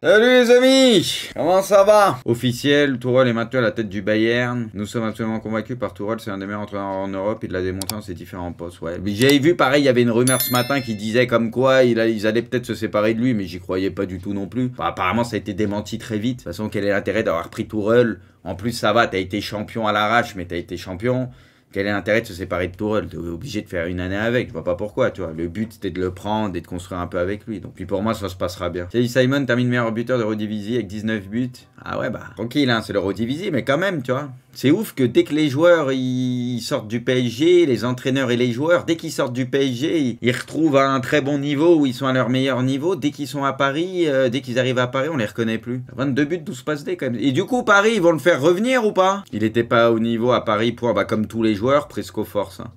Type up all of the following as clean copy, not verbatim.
Salut les amis, comment ça va? Officiel, Tourelle est maintenu à la tête du Bayern. Nous sommes absolument convaincus par Tourelle, c'est un des meilleurs entraîneurs en Europe. Il l'a démontré dans ses différents postes. Ouais. J'avais vu pareil, il y avait une rumeur ce matin qui disait comme quoi ils allaient peut-être se séparer de lui, mais j'y croyais pas du tout non plus. Enfin, apparemment ça a été démenti très vite. De toute façon, quel est l'intérêt d'avoir pris Tourelle? En plus ça va, t'as été champion à l'arrache, mais t'as été champion. Quel est l'intérêt de se séparer de Tourelle? T'es obligé de faire une année avec, je vois pas pourquoi, tu vois. Le but c'était de le prendre et de construire un peu avec lui. Donc puis pour moi ça se passera bien. Thierry Simon termine meilleur buteur de Eredivisie avec 19 buts. Ah ouais bah tranquille hein, c'est l'Eredivisie mais quand même tu vois. C'est ouf que dès que les joueurs ils sortent du PSG, les entraîneurs et les joueurs, dès qu'ils sortent du PSG, ils retrouvent un très bon niveau où ils sont à leur meilleur niveau. Dès qu'ils sont à Paris, dès qu'ils arrivent à Paris, on les reconnaît plus. 22 buts, 12 passes D quand même. Et du coup Paris, ils vont le faire revenir ou pas? Il était pas au niveau à Paris pour comme tous les joueurs, Presco force. Hein.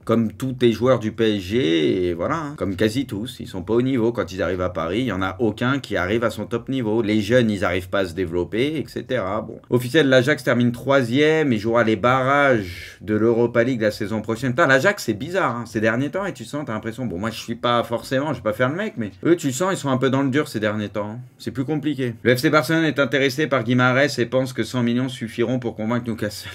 Comme tous les joueurs du PSG, et voilà, hein. Comme quasi tous, ils sont pas au niveau quand ils arrivent à Paris, il y en a aucun qui arrive à son top niveau. Les jeunes, ils arrivent pas à se développer, etc. Bon. Officiel, l'Ajax termine 3e et jouera les barrages de l'Europa League la saison prochaine. Putain, l'Ajax, c'est bizarre, hein, ces derniers temps, et tu sens, t'as l'impression, bon, moi je suis pas forcément, je vais pas faire le mec, mais eux, tu sens, ils sont un peu dans le dur ces derniers temps. Hein. C'est plus compliqué. Le FC Barcelone est intéressé par Guimarães et pense que 100 millions suffiront pour convaincre Newcastle.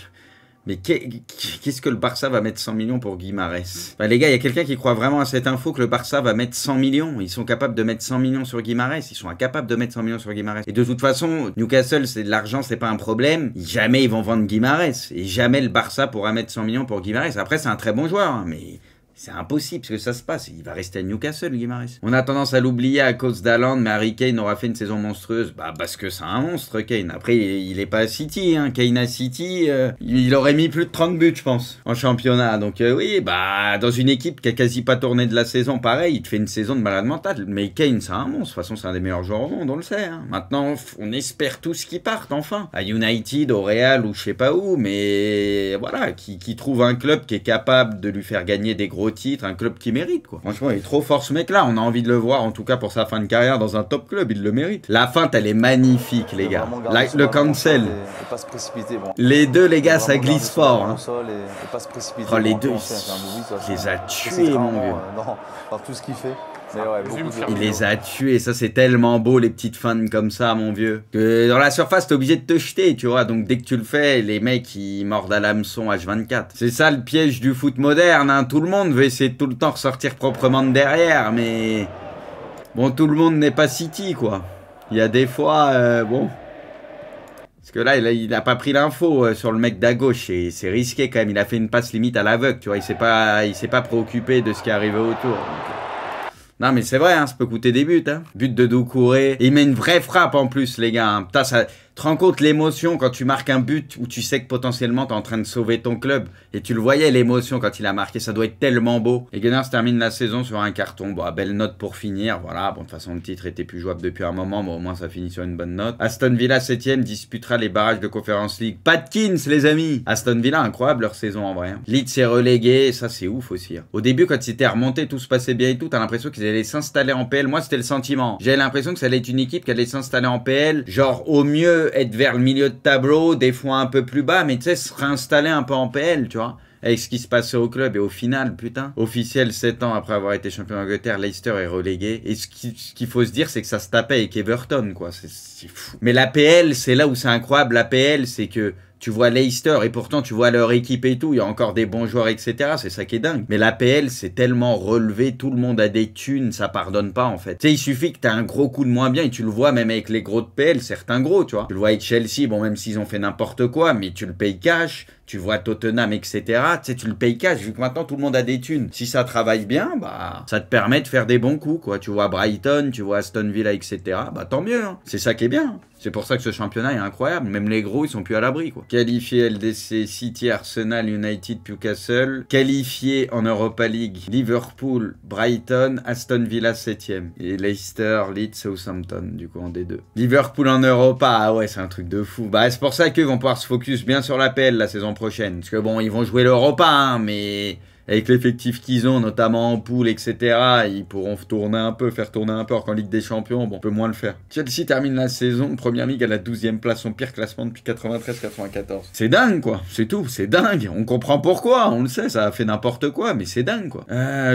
Mais qu'est-ce que le Barça va mettre 100 millions pour Guimarães? Bah, les gars, il y a quelqu'un qui croit vraiment à cette info que le Barça va mettre 100 millions. Ils sont capables de mettre 100 millions sur Guimarães. Ils sont incapables de mettre 100 millions sur Guimarães. Et de toute façon, Newcastle, c'est de l'argent, c'est pas un problème. Jamais ils vont vendre Guimarães. Et jamais le Barça pourra mettre 100 millions pour Guimarães. Après, c'est un très bon joueur, hein, mais... c'est impossible parce que ça se passe. Il va rester à Newcastle, Guimarães. On a tendance à l'oublier à cause d'Haaland, mais Harry Kane aura fait une saison monstrueuse. Bah, parce que c'est un monstre, Kane. Après, il est pas à City, hein. Kane à City, il aurait mis plus de 30 buts, je pense, en championnat. Donc, oui, bah, dans une équipe qui a quasi pas tourné de la saison, pareil, il te fait une saison de malade mental. Mais Kane, c'est un monstre. De toute façon, c'est un des meilleurs joueurs au monde, on le sait, hein. Maintenant, on espère tous qu'ils partent, enfin. À United, au Real, ou je sais pas où, mais voilà, qui trouve un club qui est capable de lui faire gagner des gros titre, un club qui mérite quoi. Franchement, il est trop fort ce mec là, on a envie de le voir en tout cas pour sa fin de carrière dans un top club, il le mérite. La feinte elle est magnifique les gars. Le cancel. Les deux les gars ça glisse fort. Hein. Oh, les deux, il les a tués mon vieux. Par tout ce qu'il fait. Il les a tués, ça c'est tellement beau les petites feintes comme ça mon vieux. Que dans la surface t'es obligé de te jeter tu vois, donc dès que tu le fais les mecs ils mordent à l'hameçon H24. C'est ça le piège du foot moderne, hein. Tout le monde veut essayer de tout le temps ressortir proprement de derrière mais... bon tout le monde n'est pas City quoi. Il y a des fois, bon... parce que là il a pas pris l'info sur le mec d'à gauche et c'est risqué quand même, il a fait une passe limite à l'aveugle tu vois, il s'est pas préoccupé de ce qui est arrivé autour. Donc... non mais c'est vrai, hein, ça peut coûter des buts. Hein. But de Doucouré. Et il met une vraie frappe en plus les gars. Hein. Putain, ça te rend compte l'émotion quand tu marques un but où tu sais que potentiellement t'es en train de sauver ton club. Et tu le voyais l'émotion quand il a marqué, ça doit être tellement beau. Et Gunners termine la saison sur un carton. Bon, belle note pour finir. Voilà, bon de toute façon le titre était plus jouable depuis un moment, mais au moins ça finit sur une bonne note. Aston Villa 7ème disputera les barrages de Conference League. Patkins les amis. Aston Villa, incroyable leur saison en vrai. Hein. Leeds est relégué, ça c'est ouf aussi. Hein. Au début quand c'était remonté, tout se passait bien et tout, t'as l'impression qu'ils allaient s'installer en PL. Moi c'était le sentiment. J'avais l'impression que ça allait être une équipe qui allait s'installer en PL. Genre au mieux être vers le milieu de tableau, des fois un peu plus bas, mais tu sais se réinstaller un peu en PL, tu vois. Avec ce qui se passait au club et au final, putain, officiel 7 ans après avoir été champion d'Angleterre, Leicester est relégué. Et ce qu'il faut se dire, c'est que ça se tapait avec Everton, quoi. C'est fou. Mais la PL, c'est là où c'est incroyable. La PL, c'est que tu vois Leicester et pourtant tu vois leur équipe et tout, il y a encore des bons joueurs, etc. C'est ça qui est dingue. Mais l'APL, c'est tellement relevé, tout le monde a des thunes, ça pardonne pas en fait. Tu sais, il suffit que t'as un gros coup de moins bien et tu le vois même avec les gros de PL, certains gros, tu vois. Tu le vois avec Chelsea, bon même s'ils ont fait n'importe quoi, mais tu le payes cash. Tu vois Tottenham, etc. Tu sais, tu le payes cash, vu que maintenant tout le monde a des thunes. Si ça travaille bien, bah, ça te permet de faire des bons coups, quoi. Tu vois Brighton, tu vois Aston Villa, etc. Bah, tant mieux, hein. C'est ça qui est bien. C'est pour ça que ce championnat est incroyable. Même les gros, ils sont plus à l'abri, quoi. Qualifié LDC, City, Arsenal, United, Newcastle. Qualifié en Europa League, Liverpool, Brighton, Aston Villa 7ème. Et Leicester, Leeds, Southampton, du coup, en D2. Liverpool en Europa, ah ouais, c'est un truc de fou. Bah, c'est pour ça qu'eux vont pouvoir se focus bien sur la PL la saison prochaine. Parce que bon, ils vont jouer l'Europa, hein, mais avec l'effectif qu'ils ont, notamment en poule, etc., ils pourront tourner un peu, faire tourner un peu, alors qu'en Ligue des Champions, bon, on peut moins le faire. Chelsea termine la saison, Première Ligue à la 12e place, son pire classement depuis 93-94. C'est dingue, quoi, c'est tout, c'est dingue. On comprend pourquoi, on le sait, ça a fait n'importe quoi, mais c'est dingue, quoi.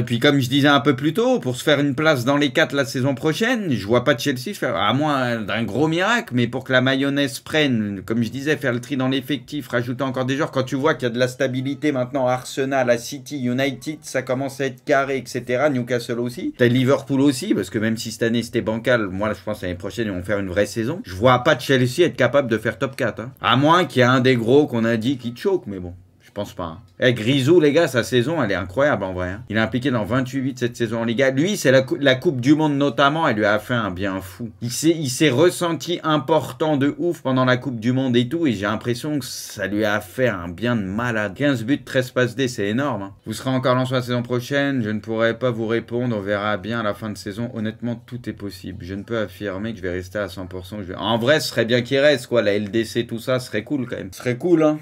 Puis comme je disais un peu plus tôt, pour se faire une place dans les 4 la saison prochaine, je vois pas Chelsea faire, à moins d'un gros miracle, mais pour que la mayonnaise prenne, comme je disais, faire le tri dans l'effectif, rajouter encore des joueurs, quand tu vois qu'il y a de la stabilité maintenant à Arsenal, à City, United, ça commence à être carré, etc. Newcastle aussi. T'as Liverpool aussi, parce que même si cette année c'était bancal, moi je pense l'année prochaine ils vont faire une vraie saison. Je vois pas Chelsea être capable de faire top 4. Hein. À moins qu'il y ait un des gros qu'on a dit qui choque, mais bon. Je pense pas. Hein. Eh, Grisou, les gars, sa saison, elle est incroyable en vrai. Hein. Il est impliqué dans 28 cette saison en Liga. Lui, c'est la Coupe du Monde notamment, elle lui a fait un bien fou. Il s'est ressenti important de ouf pendant la Coupe du Monde et tout, et j'ai l'impression que ça lui a fait un bien de malade. 15 buts, 13 passes D, c'est énorme. Hein. Vous serez encore lancé la saison prochaine, je ne pourrai pas vous répondre, on verra bien à la fin de saison. Honnêtement, tout est possible. Je ne peux affirmer que je vais rester à 100%. En vrai, ce serait bien qu'il reste, quoi. La LDC, tout ça, ce serait cool quand même. Ce serait cool, hein.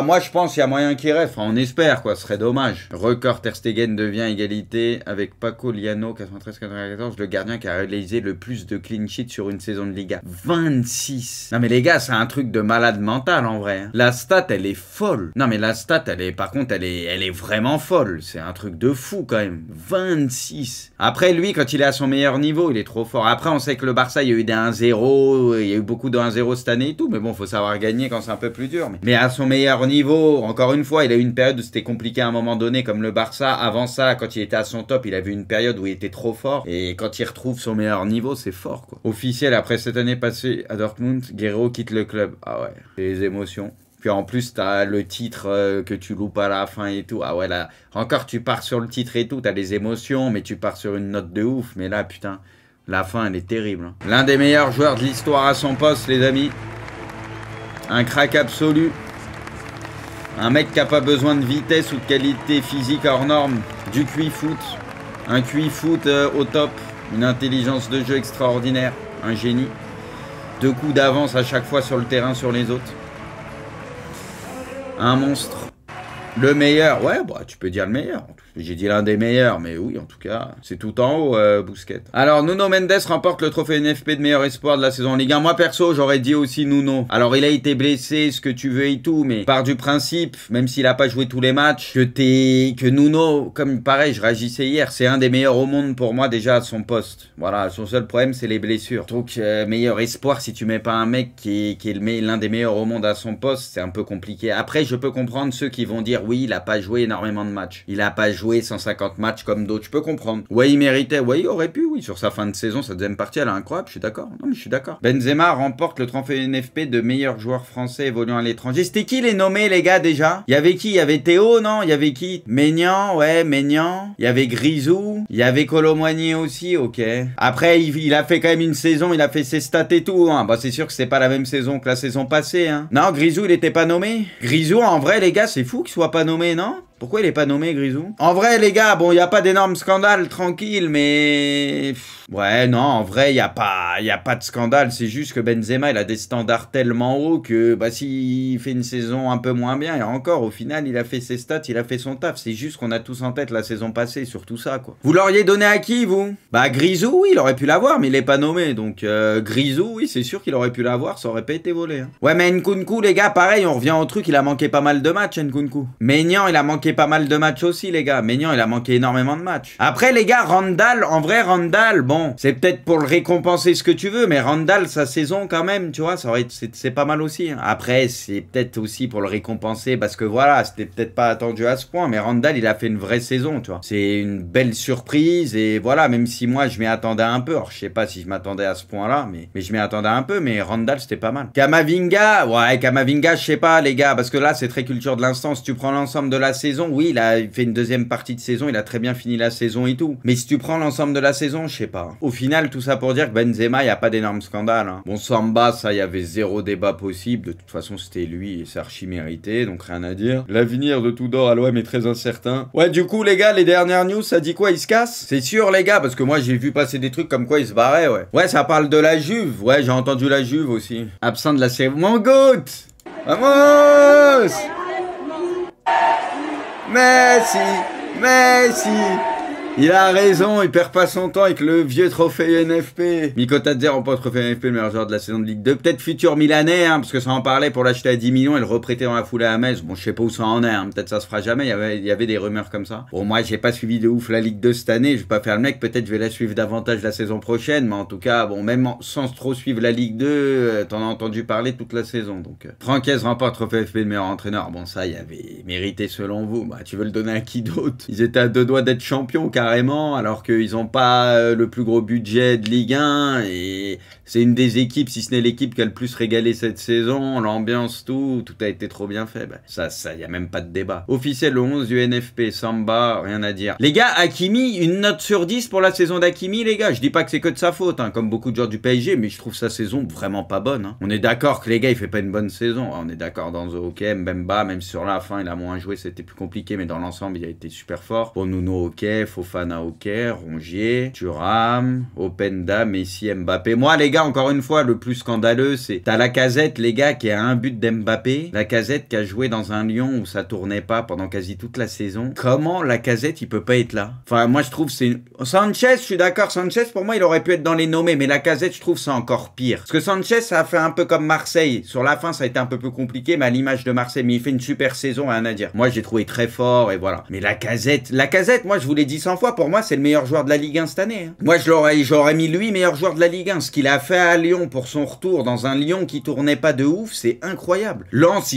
Moi, je pense qu'il y a moyen qui reste, enfin, on espère quoi, ce serait dommage. Record Ter Stegen devient égalité avec Paco Liano 93-94, le gardien qui a réalisé le plus de clean sheet sur une saison de Liga. 26. Non mais les gars, c'est un truc de malade mental en vrai. Hein. La stat elle est folle. Non mais la stat elle est, par contre elle est vraiment folle. C'est un truc de fou quand même. 26. Après lui quand il est à son meilleur niveau, il est trop fort. Après on sait que le Barça il y a eu des 1-0, il y a eu beaucoup de 1-0 cette année et tout, mais bon faut savoir gagner quand c'est un peu plus dur. Mais à son meilleur niveau, encore une fois, il a eu une période où c'était compliqué à un moment donné, comme le Barça. Avant ça, quand il était à son top, il a vu une période où il était trop fort. Et quand il retrouve son meilleur niveau, c'est fort, quoi. Officiel, après cette année passée à Dortmund, Guerrero quitte le club. Ah ouais, les émotions. Puis en plus, t'as le titre que tu loupes à la fin et tout. Ah ouais, là, encore tu pars sur le titre et tout, t'as des émotions, mais tu pars sur une note de ouf. Mais là, putain, la fin, elle est terrible. Hein. L'un des meilleurs joueurs de l'histoire à son poste, les amis. Un crack absolu. Un mec qui n'a pas besoin de vitesse ou de qualité physique hors norme. Du QI foot. Un QI foot au top. Une intelligence de jeu extraordinaire. Un génie. 2 coups d'avance à chaque fois sur le terrain sur les autres. Un monstre. Le meilleur. Ouais, bah tu peux dire le meilleur. J'ai dit l'un des meilleurs, mais oui, en tout cas, c'est tout en haut, Busquets. Alors, Nuno Mendes remporte le trophée NFP de meilleur espoir de la saison en Ligue 1. Moi, perso, j'aurais dit aussi Nuno. Alors, il a été blessé, ce que tu veux et tout, mais part du principe, même s'il a pas joué tous les matchs, que Nuno, comme pareil, je réagissais hier, c'est un des meilleurs au monde pour moi déjà à son poste. Voilà, son seul problème, c'est les blessures. Donc, meilleur espoir, si tu mets pas un mec qui est l'un des meilleurs au monde à son poste, c'est un peu compliqué. Après, je peux comprendre ceux qui vont dire, oui, il a pas joué énormément de matchs. Il a pas joué 150 matchs comme d'autres, je peux comprendre. Ouais, il méritait, ouais, il aurait pu, oui, sur sa fin de saison, sa deuxième partie, elle est incroyable, je suis d'accord. Non, mais je suis d'accord. Benzema remporte le trophée NFP de meilleur joueur français évoluant à l'étranger. C'était qui les nommés, les gars, déjà? Il y avait qui? Il y avait Théo, non? Il y avait qui? Maignan, ouais, Maignan. Il y avait Grisou. Il y avait Colomboigny aussi, ok. Après, il a fait quand même une saison, il a fait ses stats et tout, hein. Bah, c'est sûr que c'est pas la même saison que la saison passée, hein. Non, Grisou, il était pas nommé. Grisou, en vrai, les gars, c'est fou qu'il soit pas nommé, non? Pourquoi il est pas nommé, Grisou? En vrai, les gars, bon, il n'y a pas d'énorme scandale, tranquille, mais... Ouais, non, en vrai, il n'y a pas de scandale. C'est juste que Benzema, il a des standards tellement hauts que, bah, s'il fait une saison un peu moins bien, et encore, au final, il a fait ses stats, il a fait son taf. C'est juste qu'on a tous en tête la saison passée sur tout ça, quoi. Vous l'auriez donné à qui, vous? Bah, Grisou, oui, il aurait pu l'avoir, mais il est pas nommé. Donc, Grisou, oui, c'est sûr qu'il aurait pu l'avoir, ça aurait pas été volé. Hein. Ouais, mais Nkunku, les gars, pareil, on revient au truc, il a manqué pas mal de matchs, Nkunku. Maignan, il a manqué pas mal de matchs aussi, les gars. Maignan, il a manqué énormément de matchs. Après, les gars, Randall, en vrai, Randall, bon, c'est peut-être pour le récompenser ce que tu veux, mais Randall, sa saison, quand même, tu vois, c'est pas mal aussi. Hein. Après, c'est peut-être aussi pour le récompenser, parce que voilà, c'était peut-être pas attendu à ce point, mais Randall, il a fait une vraie saison, tu vois. C'est une belle surprise, et voilà, même si moi, je m'y attendais un peu. Alors, je sais pas si je m'attendais à ce point-là, mais je m'y attendais un peu, mais Randall, c'était pas mal. Kamavinga, ouais, Kamavinga, je sais pas, les gars, parce que là, c'est très culture de l'instant. Si tu prends l'ensemble de la saison, oui, il a fait une deuxième partie de saison, il a très bien fini la saison et tout. Mais si tu prends l'ensemble de la saison, je sais pas. Au final, tout ça pour dire que Benzema, il n'y a pas d'énorme scandale. Hein. Bon, Samba, ça, il y avait zéro débat possible. De toute façon, c'était lui et c'est archi mérité, donc rien à dire. L'avenir de Tudor à l'OM est très incertain. Ouais, du coup, les gars, les dernières news, ça dit quoi? Il se casse? C'est sûr, les gars, parce que moi, j'ai vu passer des trucs comme quoi il se barrait, ouais. Ouais, ça parle de la Juve. Ouais, j'ai entendu la Juve aussi. Absent de la série. Mon goût! Vamos! Messi, Mais si! Il a raison, il perd pas son temps avec le vieux trophée NFP. Miko Tadzer remporte le trophée NFP, le meilleur joueur de la saison de Ligue 2. Peut-être futur Milanais, hein, parce que ça en parlait pour l'acheter à 10 millions et le reprêter dans la foulée à Metz. Bon, je sais pas où ça en est, hein. Peut-être ça se fera jamais, il y avait des rumeurs comme ça. Bon, moi, j'ai pas suivi de ouf la Ligue 2 cette année, je vais pas faire le mec, peut-être je vais la suivre davantage la saison prochaine, mais en tout cas, bon, même sans trop suivre la Ligue 2, t'en as entendu parler toute la saison. Donc, Francaise remporte le trophée FP de meilleur entraîneur. Bon, ça, il y avait mérité selon vous. Bah, tu veux le donner à qui d'autre? Ils étaient à 2 doigts d'être champions carrément, alors qu'ils n'ont pas le plus gros budget de Ligue 1 et c'est une des équipes, si ce n'est l'équipe qui a le plus régalé cette saison, l'ambiance, tout a été trop bien fait. Bah, ça, y a même pas de débat. Officiel, le 11 du NFP, Samba, rien à dire. Les gars, Hakimi, une note sur 10 pour la saison d'Hakimi, les gars. Je dis pas que c'est que de sa faute, hein, comme beaucoup de joueurs du PSG, mais je trouve sa saison vraiment pas bonne. Hein. On est d'accord que les gars, il fait pas une bonne saison. On est d'accord dans The OK, Mbemba, même si sur la fin, il a moins joué, c'était plus compliqué, mais dans l'ensemble, il a été super fort. Pour Nuno, OK, Fofana, OK, Rongier, Thuram, Openda, Messi, Mbappé. Moi, les gars, encore une fois, le plus scandaleux, c'est t'as Lacazette, les gars, qui a un but d'Mbappé. Lacazette qui a joué dans un Lyon où ça tournait pas pendant quasi toute la saison. Comment Lacazette, il peut pas être là? Enfin, moi, je trouve c'est... Sanchez, je suis d'accord, Sanchez, pour moi, il aurait pu être dans les nommés, mais Lacazette, je trouve ça encore pire. Parce que Sanchez, ça a fait un peu comme Marseille. Sur la fin, ça a été un peu plus compliqué, mais à l'image de Marseille, mais il fait une super saison, rien à dire. Moi, j'ai trouvé très fort, et voilà. Mais Lacazette, moi, je vous l'ai dit 100 fois, pour moi, c'est le meilleur joueur de la Ligue 1 cette année. Hein. Moi, j'aurais mis lui meilleur joueur de la Ligue 1. Ce qu'il a fait à Lyon pour son retour dans un Lyon qui tournait pas de ouf, c'est incroyable. Lens,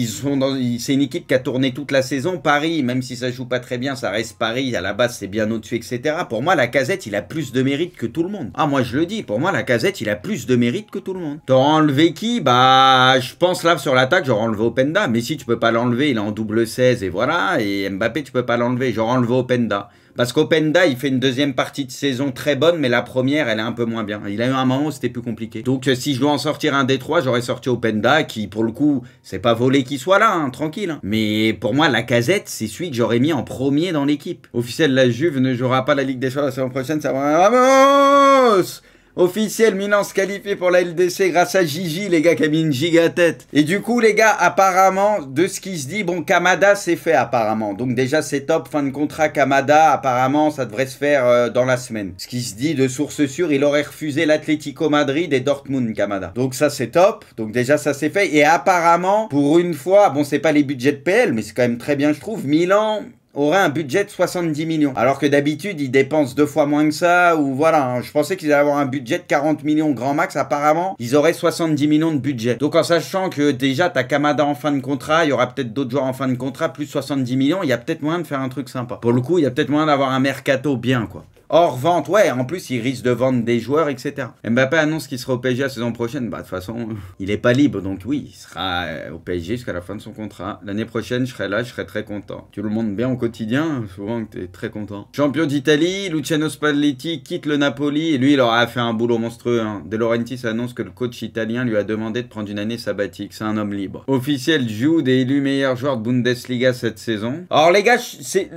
c'est une équipe qui a tourné toute la saison. Paris, même si ça joue pas très bien, ça reste Paris. À la base, c'est bien au-dessus, etc. Pour moi, Lacazette, il a plus de mérite que tout le monde. Ah, moi, je le dis. Pour moi, Lacazette, il a plus de mérite que tout le monde. T'auras enlevé qui? Bah, je pense là, sur l'attaque, j'aurais enlevé Openda. Mais si tu peux pas l'enlever, il est en double 16 et voilà. Et Mbappé, tu peux pas l'enlever. J'aurais enlevé Openda. Parce qu'Openda, il fait une deuxième partie de saison très bonne, mais la première, elle est un peu moins bien. Il a eu un moment où c'était plus compliqué. Donc, si je dois en sortir un des trois, j'aurais sorti Openda, qui, pour le coup, c'est pas volé qu'il soit là, hein, tranquille. Hein. Mais pour moi, Lacazette, c'est celui que j'aurais mis en premier dans l'équipe. Officiel, la Juve ne jouera pas la Ligue des Champions la saison prochaine, ça va... Vamos! Officiel, Milan se qualifie pour la LDC grâce à Gigi, les gars, qui a mis une giga tête. Et du coup, les gars, apparemment, de ce qui se dit, bon, Kamada, c'est fait, apparemment. Donc déjà, c'est top, fin de contrat, Kamada, apparemment, ça devrait se faire dans la semaine. Ce qui se dit, de source sûre, il aurait refusé l'Atlético Madrid et Dortmund, Kamada. Donc ça, c'est top. Donc déjà, ça c'est fait. Et apparemment, pour une fois, bon, c'est pas les budgets de PL, mais c'est quand même très bien, je trouve, Milan aurait un budget de 70 millions. Alors que d'habitude, ils dépensent 2 fois moins que ça, ou voilà. Hein. Je pensais qu'ils allaient avoir un budget de 40 millions grand max. Apparemment, ils auraient 70 millions de budget. Donc en sachant que déjà, t'as Kamada en fin de contrat, il y aura peut-être d'autres joueurs en fin de contrat, plus 70 millions, il y a peut-être moyen de faire un truc sympa. Pour le coup, il y a peut-être moyen d'avoir un mercato bien, quoi. Hors vente, ouais, en plus, il risque de vendre des joueurs, etc. Mbappé annonce qu'il sera au PSG la saison prochaine. Bah, de toute façon, il est pas libre, donc oui, il sera au PSG jusqu'à la fin de son contrat. L'année prochaine, je serai là, je serai très content. Tu le montres bien au quotidien, souvent que t'es très content. Champion d'Italie, Luciano Spalletti quitte le Napoli, et lui, il aura fait un boulot monstrueux. Hein. De Laurentiis annonce que le coach italien lui a demandé de prendre une année sabbatique. C'est un homme libre. Officiel, Jude est élu meilleur joueur de Bundesliga cette saison. Alors, les gars,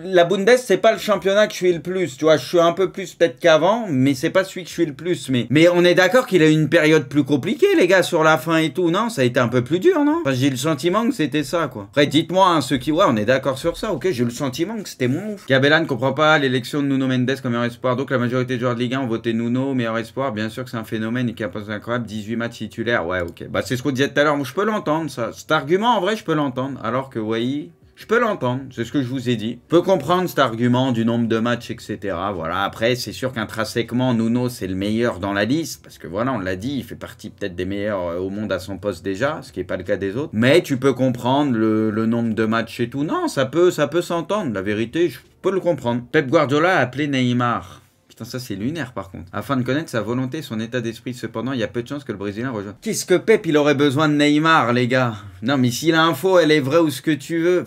la Bundes, c'est pas le championnat que je suis le plus, tu vois, je suis un peu plus peut-être qu'avant, mais c'est pas celui que je suis le plus. Mais on est d'accord qu'il a eu une période plus compliquée, les gars, sur la fin et tout, non? Ça a été un peu plus dur, non? Enfin, j'ai le sentiment que c'était ça, quoi. Après, dites-moi, hein, ceux qui... Ouais, on est d'accord sur ça, ok? J'ai le sentiment que c'était moins ouf. Cabella ne comprend pas l'élection de Nuno Mendes comme meilleur espoir, donc la majorité des joueurs de Ligue 1 ont voté Nuno, meilleur espoir. Bien sûr que c'est un phénomène et qu'il a pas incroyable, 18 matchs titulaires. Ouais, ok. Bah, c'est ce qu'on disait tout à l'heure. Moi, je peux l'entendre, ça. Cet argument, en vrai, je peux l'entendre. Alors que, ouais... Je peux l'entendre, c'est ce que je vous ai dit. Je peux comprendre cet argument du nombre de matchs, etc. Voilà, après, c'est sûr qu'intrinsèquement, Nuno, c'est le meilleur dans la liste. Parce que voilà, on l'a dit, il fait partie peut-être des meilleurs au monde à son poste déjà, ce qui n'est pas le cas des autres. Mais tu peux comprendre le nombre de matchs et tout. Non, ça peut s'entendre. La vérité, je peux le comprendre. Pep Guardiola a appelé Neymar. Putain, ça c'est lunaire par contre. Afin de connaître sa volonté et son état d'esprit, cependant, il y a peu de chances que le Brésilien rejoigne. Qu'est-ce que Pep, il aurait besoin de Neymar, les gars? Non, mais si l'info, elle est vraie ou ce que tu veux...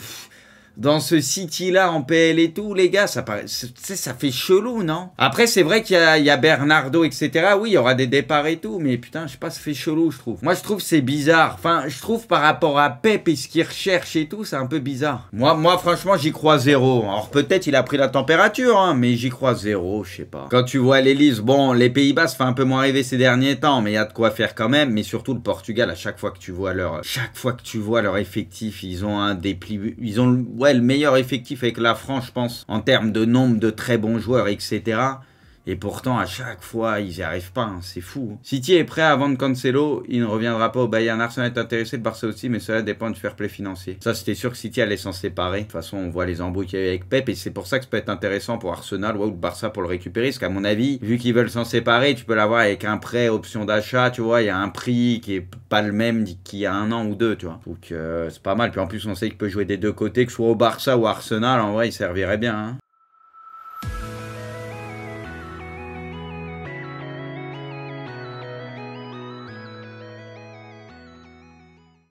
Dans ce City-là, en PL et tout, les gars, ça paraît, ça fait chelou, non? Après, c'est vrai qu'il y a Bernardo, etc. Oui, il y aura des départs et tout, mais putain, je sais pas, ça fait chelou, je trouve. Moi, je trouve c'est bizarre. Enfin, je trouve par rapport à Pep et ce qu'il recherche et tout, c'est un peu bizarre. Moi, franchement, j'y crois zéro. Alors, peut-être il a pris la température, hein, mais j'y crois zéro, je sais pas. Quand tu vois les listes, bon, les Pays-Bas se fait un peu moins rêver ces derniers temps, mais il y a de quoi faire quand même. Mais surtout, le Portugal, à chaque fois que tu vois leur effectif, ils ont un dépli... Ils ont... ouais, le meilleur effectif avec la France, je pense, en termes de nombre de très bons joueurs, etc. Et pourtant, à chaque fois, ils n'y arrivent pas. Hein. C'est fou. City est prêt à vendre Cancelo. Il ne reviendra pas au Bayern. Arsenal est intéressé, le Barça aussi, mais cela dépend du fair play financier. Ça, c'était sûr que City allait s'en séparer. De toute façon, on voit les embrouilles qu'il y a eu avec Pep. Et c'est pour ça que ça peut être intéressant pour Arsenal ou le Barça pour le récupérer. Parce qu'à mon avis, vu qu'ils veulent s'en séparer, tu peux l'avoir avec un prêt, option d'achat. Tu vois, il y a un prix qui est pas le même qu'il y a 1 an ou 2. Tu vois. Donc, c'est pas mal. Puis en plus, on sait qu'il peut jouer des deux côtés, que ce soit au Barça ou à Arsenal. En vrai, il servirait bien. Hein.